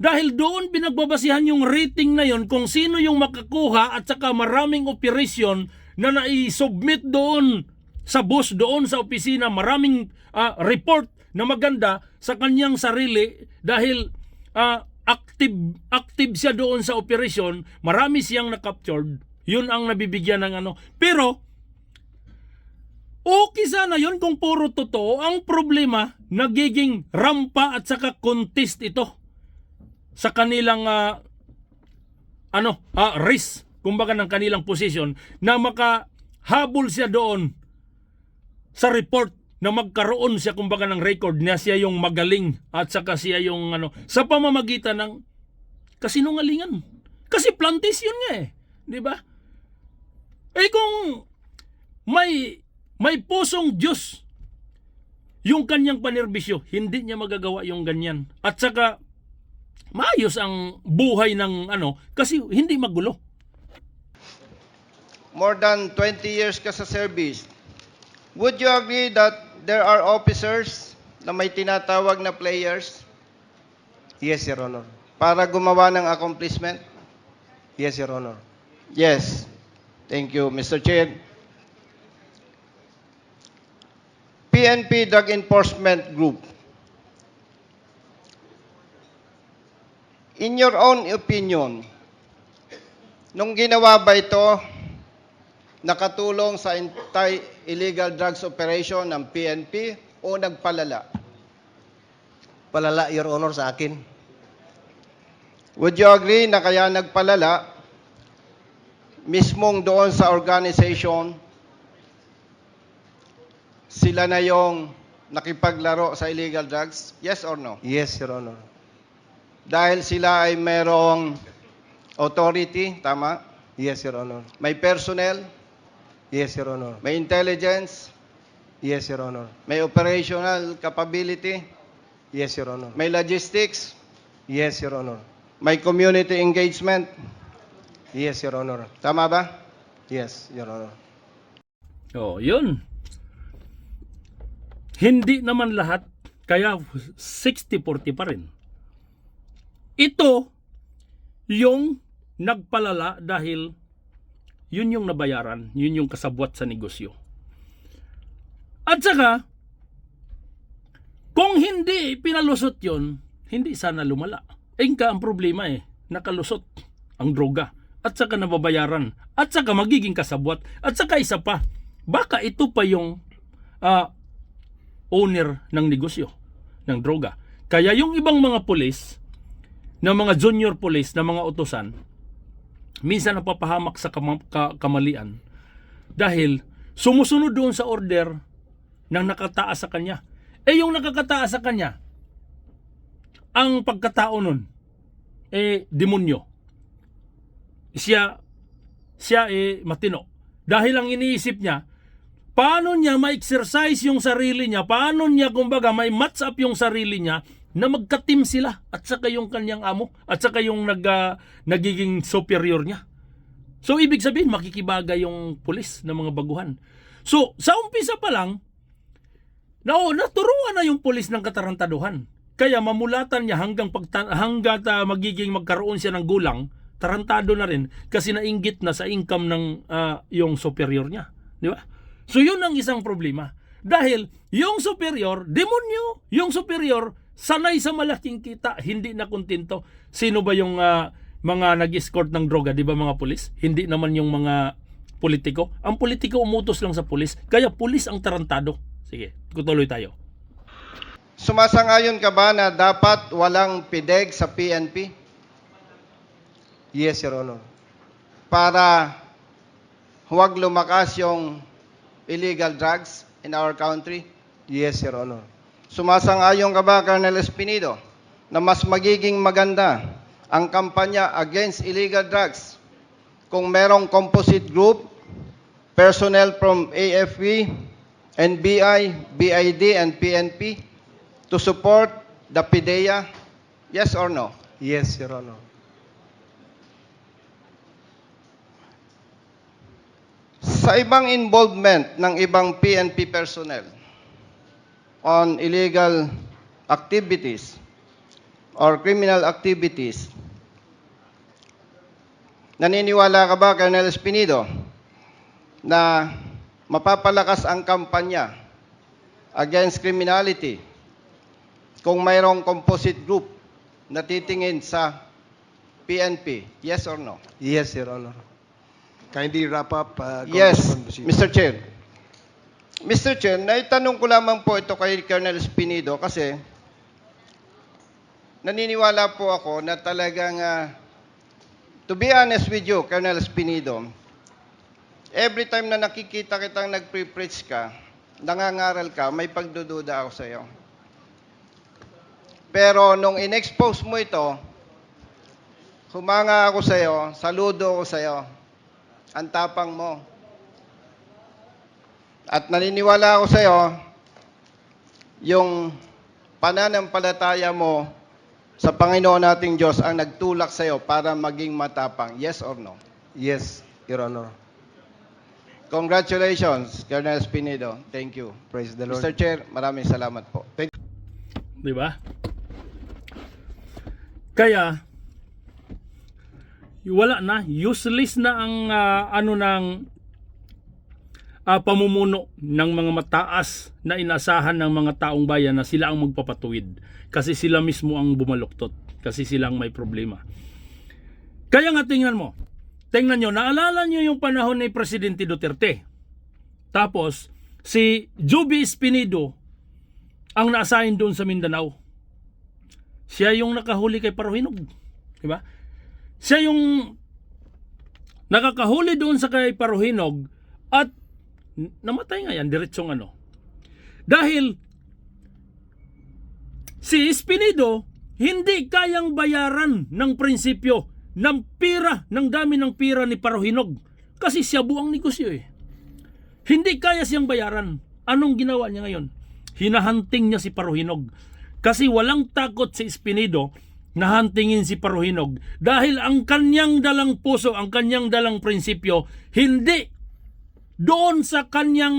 dahil doon pinagbabasihan yung rating na yon kung sino yung makakuha at saka maraming operasyon na nai-submit doon sa boss doon sa opisina, maraming report na maganda sa kanyang sarili dahil active siya doon sa operasyon, marami siyang na-captured. Yun ang nabibigyan ng ano. Pero okay sana yun kung puro totoo. Ang problema, nagiging rampa at saka contest ito sa kanilang risk, kumbaga ng kanilang position na makahabol siya doon sa report na magkaroon siya kumbaga ng record na siya yung magaling at saka siya yung sa pamamagitan ng kasinungalingan. Kasi plantation niya di ba? Kung may pusong Diyos yung kanyang panerbisyo, hindi niya magagawa yung ganyan. At saka maayos ang buhay ng kasi hindi magulo. More than 20 years ka sa service. Would you agree that there are officers na may tinatawag na players Yes, Your Honor. para gumawa ng accomplishment? Yes, Your Honor. Yes. Thank you, Mr. Chair. PNP Drug Enforcement Group. In your own opinion, nung ginawa ba ito, nakatulong sa anti-illegal drugs operation ng PNP o nagpalala? Palala, Your Honor, sa akin. Would you agree na kaya nagpalala mismong doon sa organization, sila na yung nakipaglaro sa illegal drugs? Yes or no? Yes, Your Honor. Dahil sila ay merong authority, tama? Yes, Your Honor. May personnel, Yes, Your Honor. may intelligence, Yes, Your Honor. may operational capability, Yes, Your Honor. may logistics, Yes, Your Honor. may community engagement. Yes, Your Honor. Tama ba? Yes, Your Honor. Yun. Hindi naman lahat, kaya 60-40 pa rin. Ito yung nagpalala dahil yun yung nabayaran, yun yung kasabwat sa negosyo. At saka, kung hindi pinalusot yun, hindi sana lumala. Ang problema nakalusot ang droga. At saka nababayaran. At saka magiging kasabwat. At saka isa pa, baka ito pa yung owner ng negosyo, ng droga. Kaya yung ibang mga pulis, na mga junior police, na mga utusan, minsan napapahamak sa kamalian dahil sumusunod doon sa order ng nakataas sa kanya. Yung nakakataas sa kanya, ang pagkatao nun, demonyo. Siya matino. Dahil ang iniisip niya, paano niya ma-exercise yung sarili niya, paano niya kumbaga may match up yung sarili niya na magka-team sila at saka yung kanyang amo at saka yung nagiging superior niya. So ibig sabihin makikibagay yung pulis ng mga baguhan. So sa umpisa pa lang, naturuan na yung pulis ng katarantaduhan. Kaya mamulatan niya hanggang magiging magkaroon siya ng gulang, tarantado na rin kasi nainggit na sa income ng yung superior niya, di ba? So yun ang isang problema. Dahil yung superior, demonyo, yung superior sanay sa malaking kita, hindi na kontento. Sino ba yung mga nag-escort ng droga, di ba mga pulis? Hindi naman yung mga politiko. Ang politiko umutos lang sa pulis, kaya pulis ang tarantado. Sige, tuloy tayo. Sumasangayon ka ba na dapat walang PIDEG sa PNP Yes, Your Honor. para huwag lumakas yung illegal drugs in our country? Yes, Your Honor. Sumasangayon ka ba, Colonel Espinido, na mas magiging maganda ang kampanya against illegal drugs kung merong composite group, personnel from AFP, NBI, BID, and PNP to support the PIDEA? Yes or no? Yes, Your Honor. Sa ibang involvement ng ibang PNP personnel on illegal activities or criminal activities, naniniwala ka ba, Colonel Espinido, na mapapalakas ang kampanya against criminality kung mayroong composite group na titingin sa PNP? Yes or no? Yes, Your Honor. Kindly wrap up, Yes, Congressman Busio. Mr. Chair. Mr. Chair, naitanong ko lamang po ito kay Colonel Espinido kasi naniniwala po ako na talagang, to be honest with you, Colonel Espinido, every time na nakikita kitang nagpre-preach ka, nangangaral ka, may pagdududa ako sa iyo. Pero nung in-expose mo ito, humanga ako sa iyo, saludo ako sa iyo. Ang tapang mo. At naniniwala ako sa iyo, yung pananampalataya mo sa Panginoon nating Diyos ang nagtulak sa iyo para maging matapang. Yes or no? Yes, Your Honor. Congratulations, Colonel Espinido. Thank you. Praise the Lord. Mr. Chair, maraming salamat po. Di ba? Kaya wala na, useless na ang pamumuno ng mga mataas na inasahan ng mga taong bayan na sila ang magpapatuwid kasi sila mismo ang bumaluktot, kasi sila ang may problema. Kaya nga tingnan nyo, naalala nyo yung panahon ni Presidente Duterte. Tapos si Joby Espinido ang na-assign doon sa Mindanao. Siya yung nakahuli kay Paruhinog, di ba? Siya yung nakakahuli doon sa kay Paruhinog at namatay nga yan, diretsong Dahil si Espinido hindi kayang bayaran ng prinsipyo ng dami ng pira ni Paruhinog kasi siya buang negosyo eh. Hindi kaya siyang bayaran. Anong ginawa niya ngayon? Hinahunting niya si Paruhinog kasi walang takot si Espinido na huntingin si Paruhinog dahil ang kanyang dalang puso, ang kanyang dalang prinsipyo hindi doon sa kanyang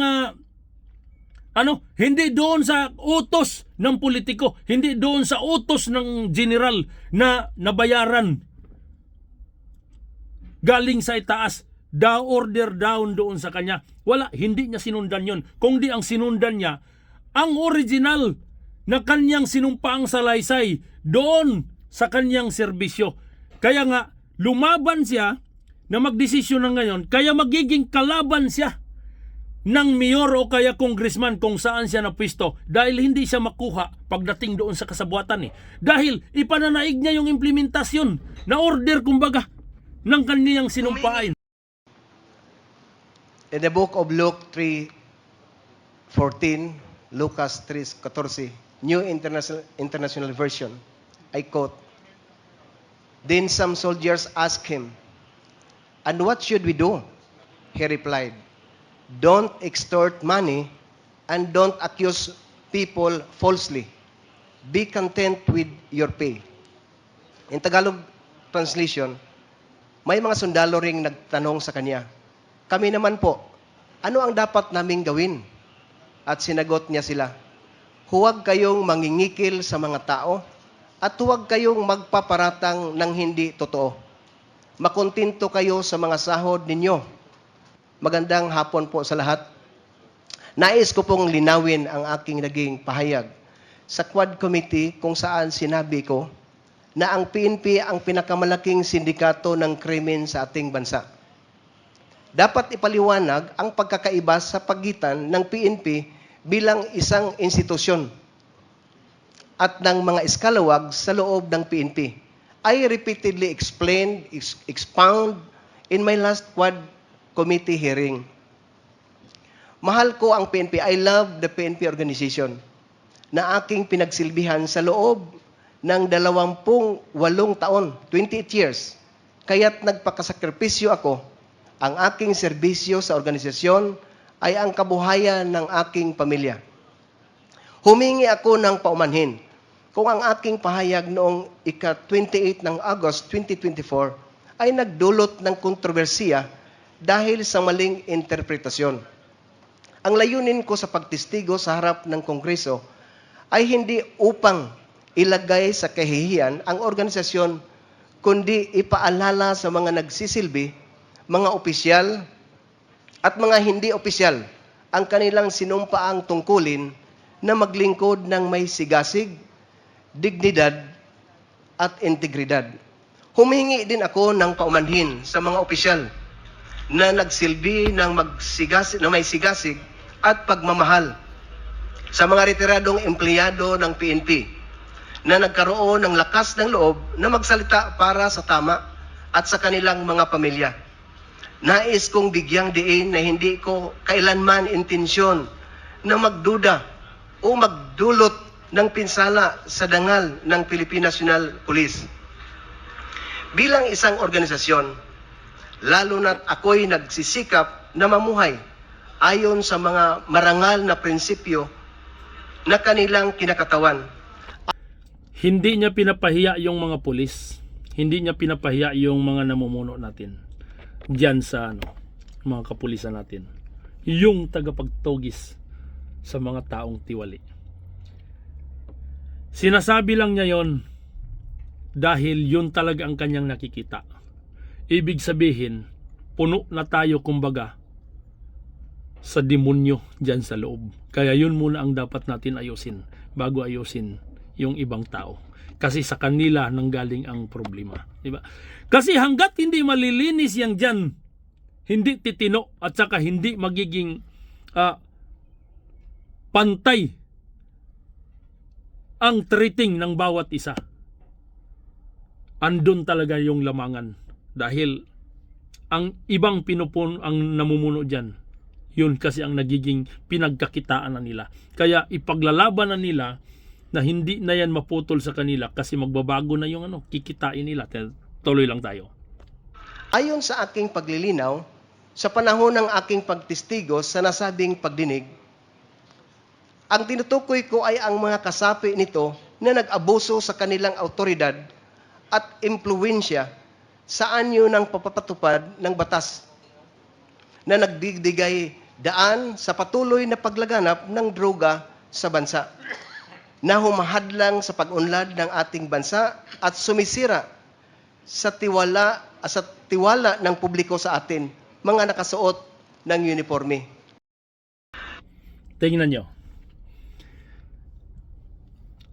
hindi doon sa utos ng politiko, hindi doon sa utos ng general na nabayaran galing sa itaas, order down doon sa kanya. Wala, hindi niya sinundan yon. Kung di ang sinundan niya ang original na kanyang sinumpaang salaysay doon sa kanyang serbisyo. Kaya nga, lumaban siya na magdesisyon na ngayon, kaya magiging kalaban siya ng mayor o kaya congressman kung saan siya napwisto dahil hindi siya makuha pagdating doon sa kasabuatan Dahil ipananaig niya yung implementasyon na order kumbaga ng kaniyang sinumpain. In the book of Luke 3:14, Lucas 3:14, New International Version, I quote, "Then some soldiers asked him, 'And what should we do?' He replied, 'Don't extort money and don't accuse people falsely. Be content with your pay.'" In Tagalog translation, may mga sundalo ring nagtanong sa kanya, "Kami naman po, ano ang dapat naming gawin?" At sinagot niya sila, "Huwag kayong mangingikil sa mga tao at huwag kayong magpaparatang ng hindi totoo. Makontento kayo sa mga sahod ninyo." Magandang hapon po sa lahat. Nais ko pong linawin ang aking naging pahayag sa Quad Committee kung saan sinabi ko na ang PNP ang pinakamalaking sindikato ng krimen sa ating bansa. Dapat ipaliwanag ang pagkakaiba sa pagitan ng PNP bilang isang institusyon at ng mga eskalawag sa loob ng PNP. I repeatedly expound in my last Quad Committee hearing. Mahal ko ang PNP. I love the PNP organization na aking pinagsilbihan sa loob ng 28 taon, 28 years. Kaya't nagpakasakripisyo ako. Ang aking serbisyo sa organisasyon ay ang kabuhayan ng aking pamilya. Humingi ako ng paumanhin kung ang aking pahayag noong ika-28 ng August 2024 ay nagdulot ng kontrobersiya dahil sa maling interpretasyon. Ang layunin ko sa pagtistigo sa harap ng Kongreso ay hindi upang ilagay sa kahihiyan ang organisasyon, kundi ipaalala sa mga nagsisilbi, mga opisyal at mga hindi opisyal ang kanilang sinumpaang tungkulin na maglingkod ng may sigasig, dignidad at integridad. Humingi din ako ng paumanhin sa mga opisyal na nagsilbi ng may sigasig at pagmamahal sa mga retiradong empleyado ng PNP na nagkaroon ng lakas ng loob na magsalita para sa tama at sa kanilang mga pamilya. Nais kong bigyang diin na hindi ko kailanman intensyon na magduda o magdulot ng pinsala sa dangal ng Philippine National Police. Bilang isang organisasyon, lalo na't ako'y nagsisikap na mamuhay ayon sa mga marangal na prinsipyo na kanilang kinakatawan. Hindi niya pinapahiya yung mga pulis. Hindi niya pinapahiya yung mga namumuno natin diyan sa mga kapulisan natin. Yung tagapagtugis sa mga taong tiwali. Sinasabi lang niya yon dahil yun talaga ang kanyang nakikita. Ibig sabihin, puno na tayo kumbaga sa demonyo dyan sa loob. Kaya yun muna ang dapat natin ayusin bago ayusin yung ibang tao. Kasi sa kanila nanggaling ang problema. Diba? Kasi hanggat hindi malilinis yang dyan, hindi titino at saka hindi magiging pantay ang treating ng bawat isa. Andun talaga yung lamangan. Dahil ang ibang ang namumuno dyan, yun kasi ang nagiging pinagkakitaan na nila. Kaya ipaglalaban na nila na hindi na yan maputol sa kanila kasi magbabago na yung kikitain nila. Tuloy lang tayo. Ayon sa aking paglilinaw, sa panahon ng aking pagtistigo sa nasabing pagdinig, ang tinutukoy ko ay ang mga kasapi nito na nag-abuso sa kanilang autoridad at impluwensya sa anyo ng papapatupad ng batas na nagbibigay daan sa patuloy na paglaganap ng droga sa bansa na humahadlang sa pag-unlad ng ating bansa at sumisira sa tiwala ng publiko sa atin, mga nakasuot ng uniforme. Tingnan nyo.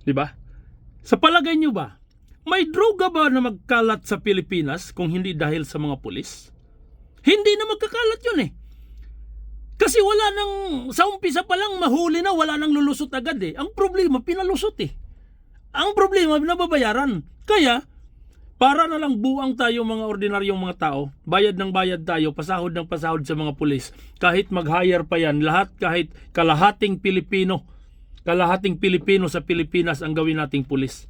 Diba? Sa palagay nyo ba, may droga ba na magkalat sa Pilipinas kung hindi dahil sa mga pulis? Hindi na magkakalat yun eh. Kasi wala nang, sa umpisa pa lang mahuli na, wala nang lulusot agad eh. Ang problema, pinalusot eh. Ang problema, nababayaran. Kaya, para na lang buang tayo mga ordinaryong mga tao, bayad ng bayad tayo, pasahod ng pasahod sa mga pulis, kahit mag-hire pa yan, lahat kahit kalahating Pilipino sa Pilipinas ang gawin nating pulis.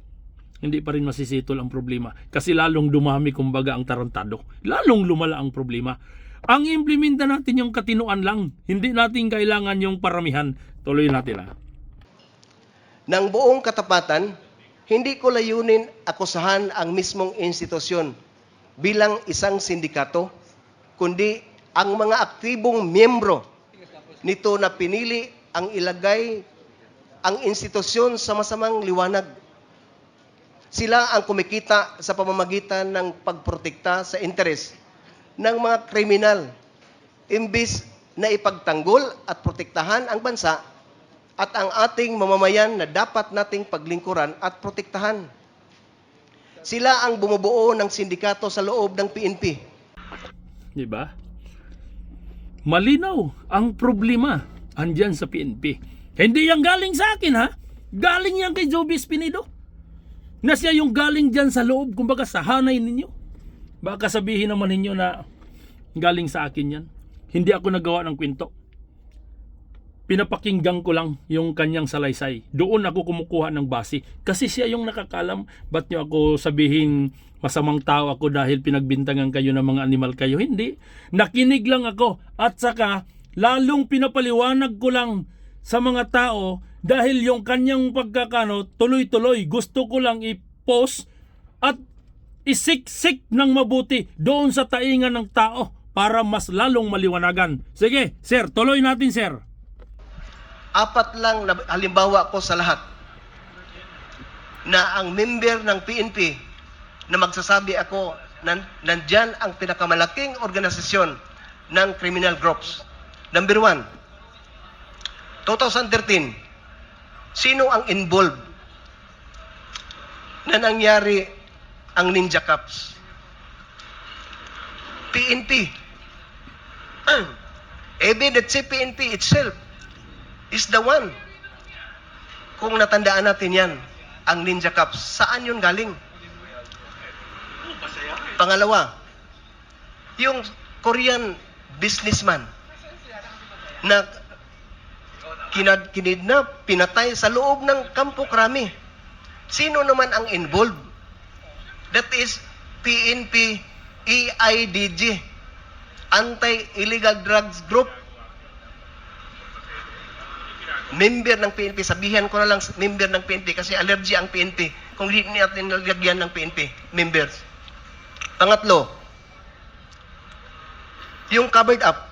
Hindi pa rin masisitol ang problema. Kasi lalong dumami kumbaga ang tarantado. Lalong lumala ang problema. Ang implementa natin yung katinuan lang. Hindi natin kailangan yung paramihan. Tuloy natin ha. Ng buong katapatan, hindi ko layunin akusahan ang mismong institusyon bilang isang sindikato, kundi ang mga aktibong miyembro nito na pinili ang ilagay ang institusyon sa masamang liwanag. Sila ang kumikita sa pamamagitan ng pagprotekta sa interes ng mga kriminal, imbis na ipagtanggol at protektahan ang bansa at ang ating mamamayan na dapat nating paglingkuran at protektahan. Sila ang bumubuo ng sindikato sa loob ng PNP. Di ba? Malinaw ang problema andyan sa PNP. Hindi yan galing sa akin ha. Galing yan kay Joby Espinido. Na siya yung galing dyan sa loob, kumbaga sa hanay ninyo. Baka sabihin naman ninyo na galing sa akin yan. Hindi ako nagawa ng kwento. Pinapakinggan ko lang yung kanyang salaysay. Doon ako kumukuha ng base. Kasi siya yung nakakalam. Ba't nyo ako sabihin masamang tao ako dahil pinagbintangan kayo ng mga animal kayo? Hindi. Nakinig lang ako. At saka, lalong pinapaliwanag ko lang sa mga tao dahil yung kanyang pagkakano tuloy-tuloy. Gusto ko lang i-post at isiksik ng mabuti doon sa taingan ng tao para mas lalong maliwanagan. Sige, sir, tuloy natin, sir. Apat lang na halimbawa ko sa lahat na ang member ng PNP na magsasabi ako nandyan ang pinakamalaking organisasyon ng criminal groups. Number 1, 2013, sino ang involved na nangyari ang Ninja Cups? PNP. Evidently, PNP itself is the one. Kung natandaan natin yan, ang Ninja Cups, saan yun galing? Pangalawa, yung Korean businessman na kinidnap, pinatay sa loob ng Kampo Krami. Sino naman ang involved? That is PNP EIDG, Anti-Illegal Drugs Group. Member ng PNP, sabihan ko na lang member ng PNP kasi allergy ang PNP kung hindi natin nilagyan ng PNP members. Pangatlo, yung covered up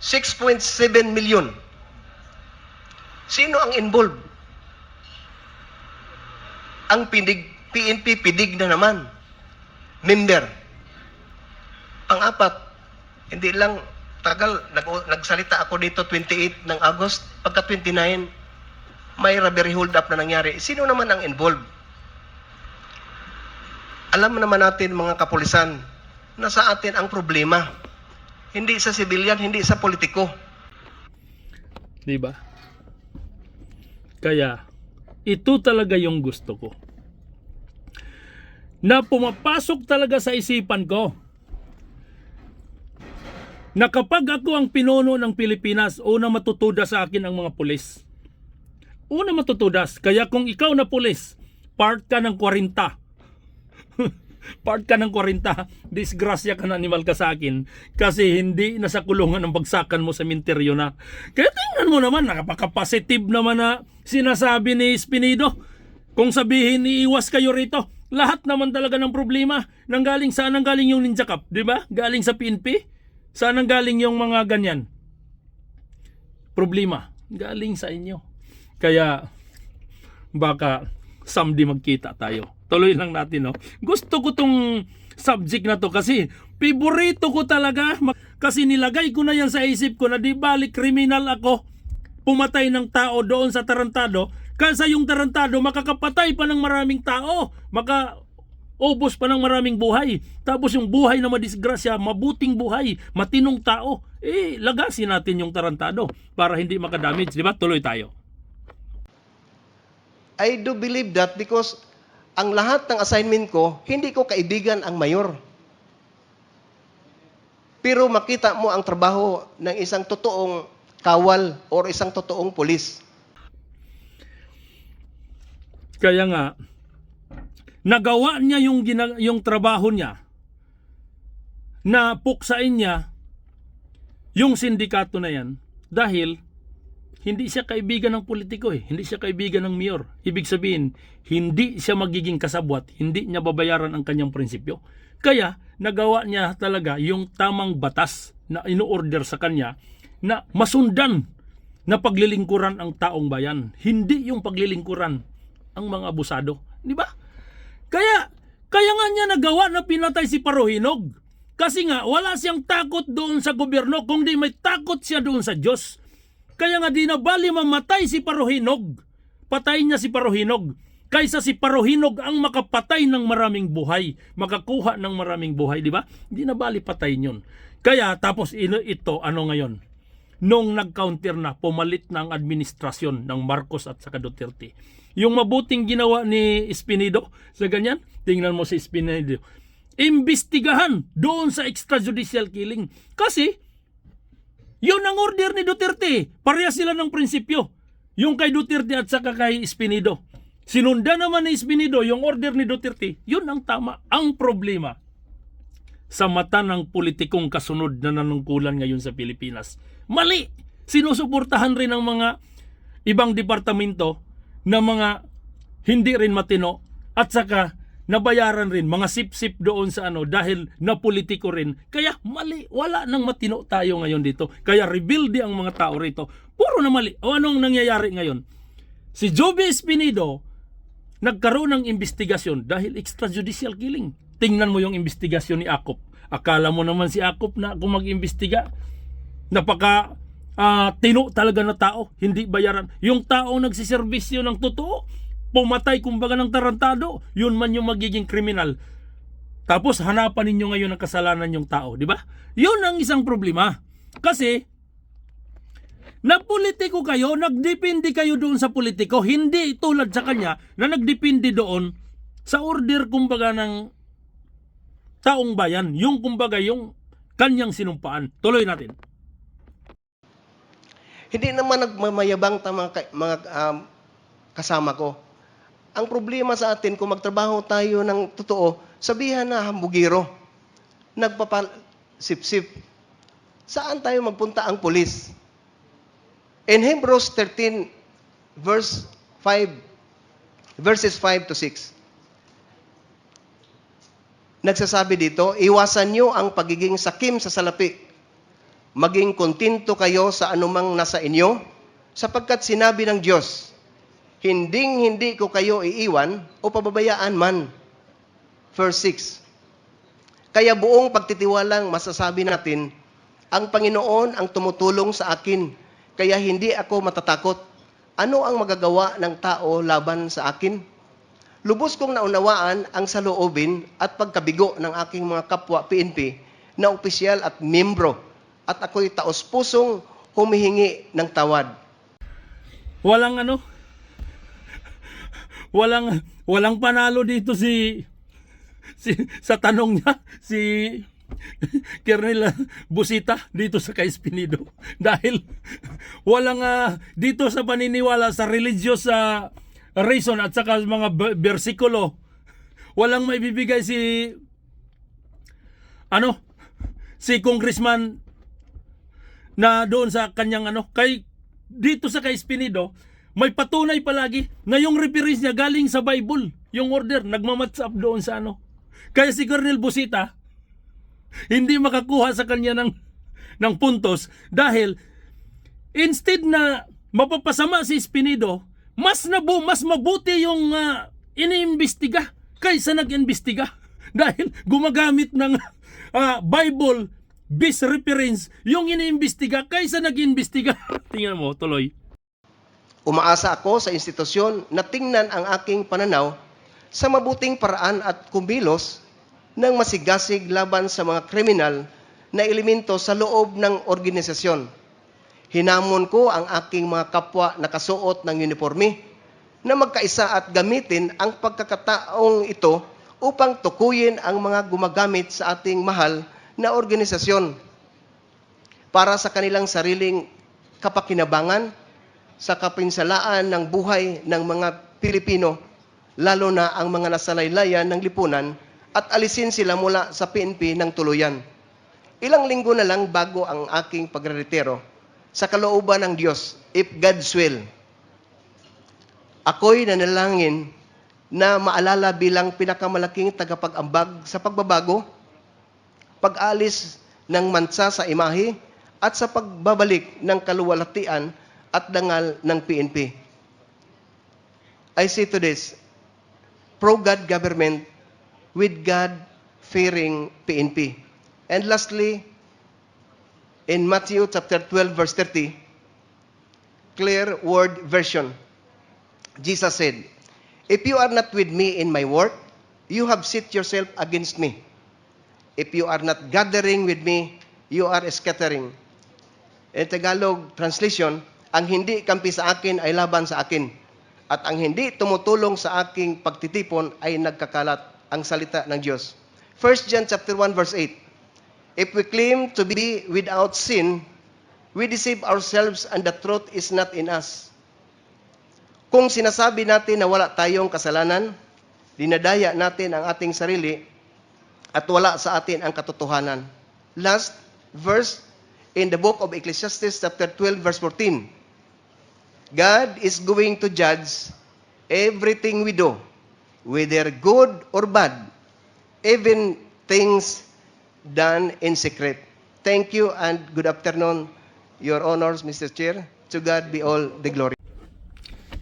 6.7 million. Sino ang involved? Ang PNP pidig na naman member. Pang-apat, hindi lang tagal, nagsalita ako dito 28 ng August, pagka 29, may robbery hold up na nangyari. Sino naman ang involved? Alam naman natin mga kapulisan na sa atin ang problema. Hindi sa civilian, hindi sa politiko. Di ba? Kaya, ito talaga yung gusto ko. Na pumapasok talaga sa isipan ko na kapag ako ang pinuno ng Pilipinas, una matutudas sa akin ang mga pulis. Una matutudas. Kaya kung ikaw na pulis, part ka ng 40. Part ka ng 40. Disgrasya ka na, animal ka sa akin. Kasi hindi nasa kulungan ang bagsakan mo sa minteryo na. Kaya tingnan mo naman, napaka-positive naman na sinasabi ni Espinido. Kung sabihin, iiwas kayo rito. Lahat naman talaga ng problema. Nanggaling saan ang galing yung Ninja Cup? Diba? Galing sa PNP? Saan ang galing yung mga ganyan? Problema. Galing sa inyo. Kaya, baka someday magkita tayo. Tuloy lang natin, no? Gusto ko tong subject na to kasi favorito ko talaga. Kasi nilagay ko na yan sa isip ko na di balik kriminal ako. Pumatay ng tao doon sa tarantado. Kasi yung tarantado makakapatay pa ng maraming tao. Ubos pa ng maraming buhay. Tapos yung buhay na madisgrasya, mabuting buhay, matinong tao, lagasin natin yung tarantado para hindi makadamage. Di ba? Tuloy tayo. I do believe that because ang lahat ng assignment ko, hindi ko kaibigan ang mayor. Pero makita mo ang trabaho ng isang totoong kawal or isang totoong pulis. Kaya nga, nagawa niya yung trabaho niya na puksain niya yung sindikato na yan dahil hindi siya kaibigan ng politiko hindi siya kaibigan ng mayor. Ibig sabihin, hindi siya magiging kasabwat, hindi niya babayaran ang kanyang prinsipyo. Kaya nagawa niya talaga yung tamang batas na ino-order sa kanya na masundan na paglilingkuran ang taong bayan, hindi yung paglilingkuran ang mga abusado, di ba? Kaya nga niya nagawa na pinatay si Parohinog. Kasi nga wala siyang takot doon sa gobyerno, kundi may takot siya doon sa Diyos. Kaya nga di na bali mamatay si Parohinog. Patayin niya si Parohinog. Kaysa si Parohinog ang makapatay ng maraming buhay, makakuha ng maraming buhay, di ba? Di na bali patayin yun. Kaya tapos ito ano ngayon? Nung nag-counter na, pumalit na ang administrasyon ng Marcos at saka Duterte. Yung mabuting ginawa ni Espinido sa ganyan, tingnan mo si Espinido. Imbestigahan doon sa extrajudicial killing. Kasi, yun ang order ni Duterte. Parehas sila ng prinsipyo. Yung kay Duterte at saka kay Espinido. Sinundan naman ni Espinido yung order ni Duterte. Yun ang tama. Ang problema sa mata ng politikong kasunod na nanungkulan ngayon sa Pilipinas. Mali! Sinusuportahan rin ng mga ibang departamento na mga hindi rin matino at saka nabayaran rin mga sip-sip doon sa dahil na politiko rin. Kaya mali, wala nang matino tayo ngayon dito. Kaya rebuildi ang mga tao rito. Puro na mali. O anong nangyayari ngayon? Si Joby Espinido nagkaroon ng investigasyon dahil extrajudicial killing. Tingnan mo yung investigasyon ni Akop. Akala mo naman si Akop na kung mag-imbestiga, napaka tino talaga na tao, hindi bayaran. Yung tao nagsiservisyo ng totoo, pumatay kumbaga ng tarantado, yun man yung magiging kriminal. Tapos hanapan ninyo ngayon ang kasalanan yung tao, di ba? Yun ang isang problema. Kasi na politiko kayo, nagdepende kayo doon sa politiko, hindi tulad sa kanya na nagdepende doon sa order kumbaga ng taong bayan, yung kumbaga yung kanyang sinumpaan. Tuloy natin. Hindi naman nagmamayabang mga kasama ko. Ang problema sa atin, kung magtrabaho tayo ng totoo, sabihan na hambugiro, nagpapasip-sip. Saan tayo magpunta ang pulis? In Hebrews 13, verses 5 to 6, nagsasabi dito, iwasan nyo ang pagiging sakim sa salapi. Maging kontento kayo sa anumang nasa inyo, sapagkat sinabi ng Diyos, hindi ko kayo iiwan o pababayaan man. Verse 6. Kaya buong pagtitiwalang masasabi natin, ang Panginoon ang tumutulong sa akin, kaya hindi ako matatakot. Ano ang magagawa ng tao laban sa akin? Lubos kong naunawaan ang saloobin at pagkabigo ng aking mga kapwa PNP na opisyal at membro, at ako'y taos-pusong humihingi ng tawad. Walang panalo dito si sa tanong niya si Colonel Busita dito sa kay Espinido dahil walang dito sa paniniwala sa religious reason at saka mga bersikulo, walang maibibigay si Congressman na doon sa kanyang kay dito sa kay Espinido, may patunay palagi na yung reference niya galing sa Bible, yung order nagmamatch up doon sa Kaya si Colonel Busita hindi makakuha sa kanya ng puntos dahil instead na mapapasama si Espinido, mas mabuti yung iniimbestiga kaysa nag-imbestiga dahil gumagamit ng Bible bis reference yung iniimbestiga kaysa nag-imbestiga. Tingnan mo, tuloy. Umaasa ako sa institusyon na tingnan ang aking pananaw sa mabuting paraan at kumilos ng masigasig laban sa mga kriminal na elemento sa loob ng organisasyon. Hinamon ko ang aking mga kapwa na kasuot ng uniforme na magkaisa at gamitin ang pagkakataong ito upang tukuyin ang mga gumagamit sa ating mahal na organisasyon para sa kanilang sariling kapakinabangan sa kapinsalaan ng buhay ng mga Pilipino, lalo na ang mga nasalaylayan ng lipunan, at alisin sila mula sa PNP ng tuluyan. Ilang linggo na lang bago ang aking pagreretiro, sa kalooban ng Diyos, if God's will, ako'y nanalangin na maalala bilang pinakamalaking tagapag-ambag sa pagbabago, pag-alis ng mansa sa imahe, at sa pagbabalik ng kaluwalhatian at dangal ng PNP. I say to this, pro-God government with God-fearing PNP. And lastly, in Matthew chapter 12, verse 30, clear word version, Jesus said, "If you are not with me in my work, you have set yourself against me. If you are not gathering with me, you are scattering." In Tagalog translation, ang hindi kampi sa akin ay laban sa akin, at ang hindi tumutulong sa aking pagtitipon ay nagkakalat, ang salita ng Diyos. 1 John chapter 1 verse 8. If we claim to be without sin, we deceive ourselves and the truth is not in us. Kung sinasabi natin na wala tayong kasalanan, dinadaya natin ang ating sarili at wala sa atin ang katotohanan. Last verse in the book of Ecclesiastes chapter 12 verse 14. God is going to judge everything we do, whether good or bad, even things done in secret. Thank you and good afternoon, Your Honors, Mr. Chair. To God be all the glory.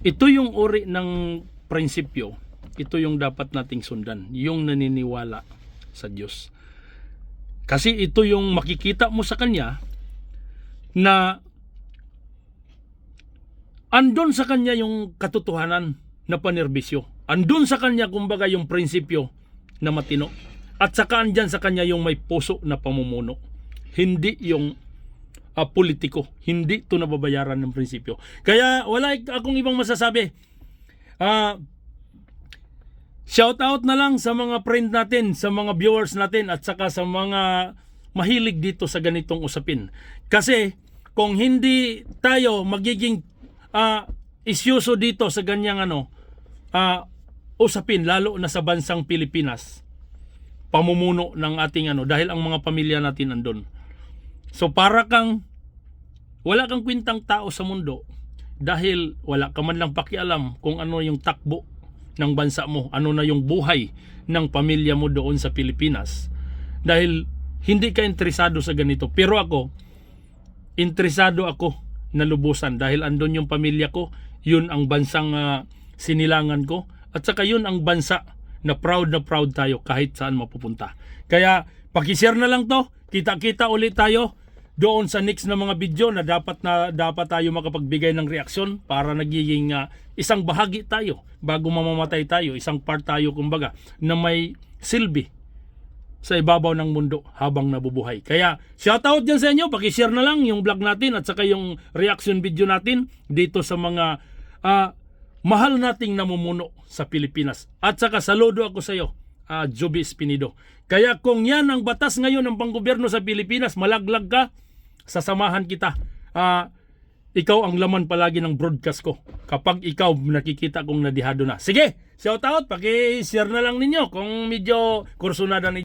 Ito yung uri ng prinsipyo. Ito yung dapat nating sundan. Yung naniniwala sa Diyos. Kasi ito yung makikita mo sa Kanya na andun sa Kanya yung katotohanan na panerbisyo. Andun sa Kanya kumbaga yung prinsipyo na matino. At saka andyan sa Kanya yung may puso na pamumuno. Hindi yung politiko. Hindi ito nababayaran ng prinsipyo. Kaya wala akong ibang masasabi. Shout out na lang sa mga friend natin, sa mga viewers natin, at saka sa mga mahilig dito sa ganitong usapin. Kasi kung hindi tayo magiging isyoso dito sa ganyang usapin, lalo na sa bansang Pilipinas, pamumuno ng ating dahil ang mga pamilya natin andun. So para kang wala kang kwintang tao sa mundo dahil wala ka man lang pakialam kung ano yung takbo ng bansa mo, ano na yung buhay ng pamilya mo doon sa Pilipinas. Dahil hindi ka interesado sa ganito. Pero ako, interesado ako na lubusan dahil andun yung pamilya ko, yun ang bansang sinilangan ko, at saka yun ang bansa na proud tayo kahit saan mapupunta. Kaya pakishare na lang to, kita-kita ulit tayo doon sa next na mga video na dapat tayo makapagbigay ng reaksyon para nagiging isang bahagi tayo bago mamamatay tayo, isang part tayo kumbaga na may silbi sa ibabaw ng mundo habang nabubuhay. Kaya shoutout dyan sa inyo, pakishare na lang yung vlog natin at saka yung reaction video natin dito sa mga mahal nating namumuno sa Pilipinas. At saka saludo ako sa iyo, Joby Espinido. Kaya kung yan ang batas ngayon ng panggobyerno sa Pilipinas, malaglag ka, sasamahan kita. Ikaw ang laman palagi ng broadcast ko kapag ikaw nakikita kong nadihado na. Sige, shoutout, paki-share na lang ninyo kung medyo kursunada ninyo.